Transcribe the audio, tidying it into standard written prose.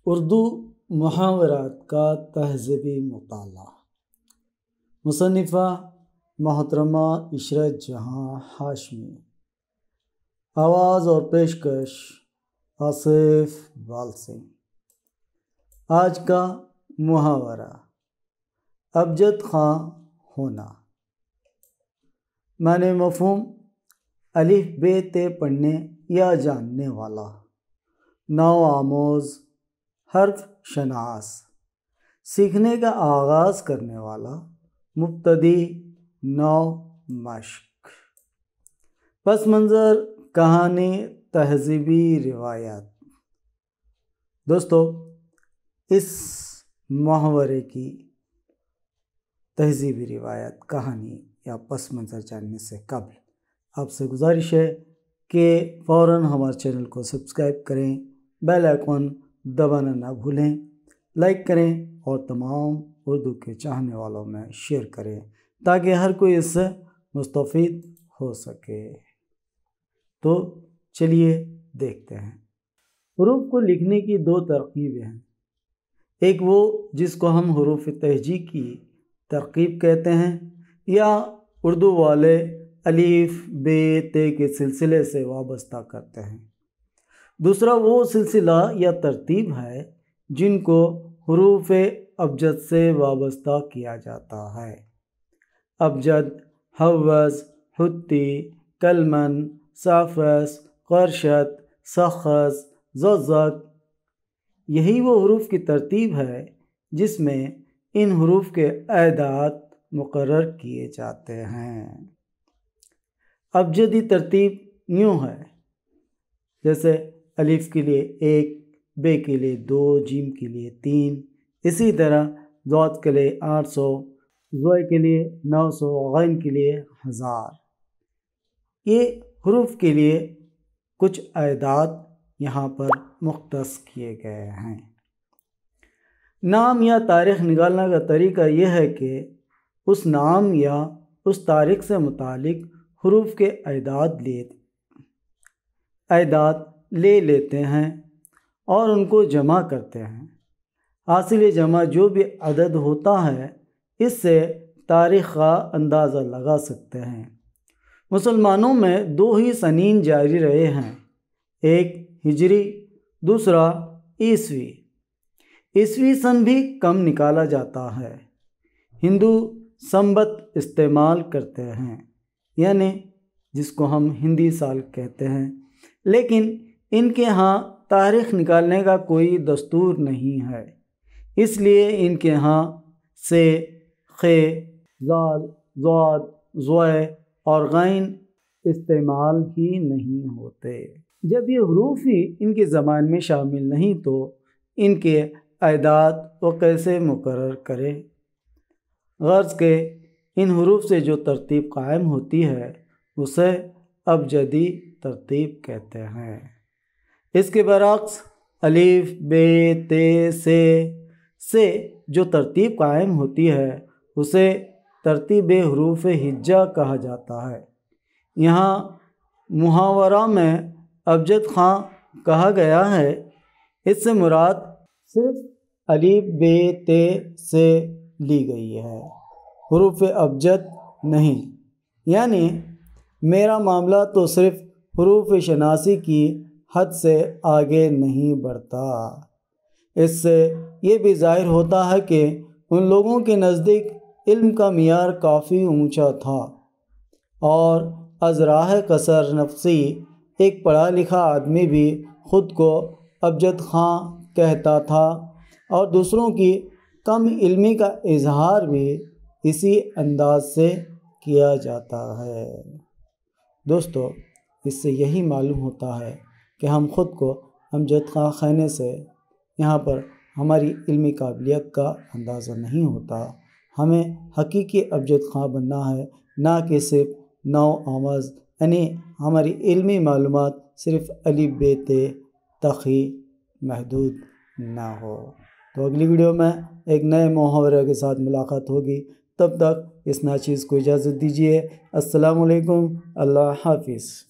اردو محاورات کا تہذیبی مطالعہ۔ مصنفہ محترمہ عشرت جہاں ہاشمی۔ آواز اور پیشکش آصف بالسنگ۔ آج کا محاورہ ابجد خواں ہونا۔ معنی مفہوم: الف ب ت پڑھنے یا جاننے والا، نو آموز، حرف شناس، سیکھنے کا آغاز کرنے والا، مبتدی، نو مشق۔ پس منظر، کہانی، تہذیبی روایات۔ دوستو، اس محاورے کی تہذیبی روایت، کہانی یا پس منظر جاننے سے قبل آپ سے گزارش ہے کہ فوراً ہمارے چینل کو سبسکرائب کریں، بیل آئیکن دبانا نہ بھولیں، لائک کریں اور تمام اردو کے چاہنے والوں میں شیئر کریں تاکہ ہر کوئی اس سے مستفید ہو سکے۔ تو چلیے دیکھتے ہیں۔ حروف کو لکھنے کی دو ترکیبیں ہیں۔ ایک وہ جس کو ہم حروف تہجی کی ترکیب کہتے ہیں یا اردو والے الف ب ت کے سلسلے سے وابستہ کرتے ہیں۔ دوسرا وہ سلسلہ یا ترتیب ہے جن کو حروف ابجد سے وابستہ کیا جاتا ہے۔ ابجد، حوض، حتی، کلمن، صافس، قرشت، سخص، زوزق، یہی وہ حروف کی ترتیب ہے جس میں ان حروف کے اعداد مقرر کیے جاتے ہیں۔ ابجدی ترتیب یوں ہے، جیسے الف کے لیے 1، ب کے لیے 2، جیم کے لیے 3، اسی طرح ضاد کے لیے 800، زوئے کے لیے 900، غین کے لیے 1000۔ یہ حروف کے لیے کچھ اعداد یہاں پر مختص کیے گئے ہیں۔ نام یا تاریخ نکالنے کا طریقہ یہ ہے کہ اس نام یا اس تاریخ سے متعلق حروف کے اعداد لے لیتے ہیں اور ان کو جمع کرتے ہیں۔ حاصل جمع جو بھی عدد ہوتا ہے اس سے تاریخ کا اندازہ لگا سکتے ہیں۔ مسلمانوں میں 2 ہی سنین جاری رہے ہیں، ایک ہجری، دوسرا عیسوی۔ عیسوی سن بھی کم نکالا جاتا ہے۔ ہندو سنبت استعمال کرتے ہیں، یعنی جس کو ہم ہندی سال کہتے ہیں، لیکن ان کے ہاں تاریخ نکالنے کا کوئی دستور نہیں ہے، اس لیے ان کے ہاں سے، خ، زال، ضاد، زوئے اور غین استعمال ہی نہیں ہوتے۔ جب یہ حروف ہی ان کے زبان میں شامل نہیں تو ان کے اعداد وہ کیسے مقرر کرے؟ غرض کہ ان حروف سے جو ترتیب قائم ہوتی ہے اسے ابجدی ترتیب کہتے ہیں۔ اس کے برعکس الف ب ت سے جو ترتیب قائم ہوتی ہے اسے ترتیب حروف ہجا کہا جاتا ہے۔ یہاں محاورہ میں ابجد خواں کہا گیا ہے، اس سے مراد صرف الف ب ت سے لی گئی ہے، حروف ابجد نہیں۔ یعنی میرا معاملہ تو صرف حروف شناسی کی حد سے آگے نہیں بڑھتا۔ اس سے یہ بھی ظاہر ہوتا ہے کہ ان لوگوں کے نزدیک علم کا معیار کافی اونچا تھا اور از راہ قصر نفسی ایک پڑھا لکھا آدمی بھی خود کو ابجد خواں کہتا تھا اور دوسروں کی کم علمی کا اظہار بھی اسی انداز سے کیا جاتا ہے۔ دوستو، اس سے یہی معلوم ہوتا ہے کہ ہم خود کو ابجد خواں کہنے سے یہاں پر ہماری علمی قابلیت کا اندازہ نہیں ہوتا۔ ہمیں حقیقی ابجد خواں بننا ہے، نہ کہ صرف نو آموز، یعنی ہماری علمی معلومات صرف الف ب ت تک ہی محدود نہ ہو۔ تو اگلی ویڈیو میں ایک نئے محاورے کے ساتھ ملاقات ہوگی، تب تک اس ناچیز کو اجازت دیجیے۔ السلام علیکم، اللہ حافظ۔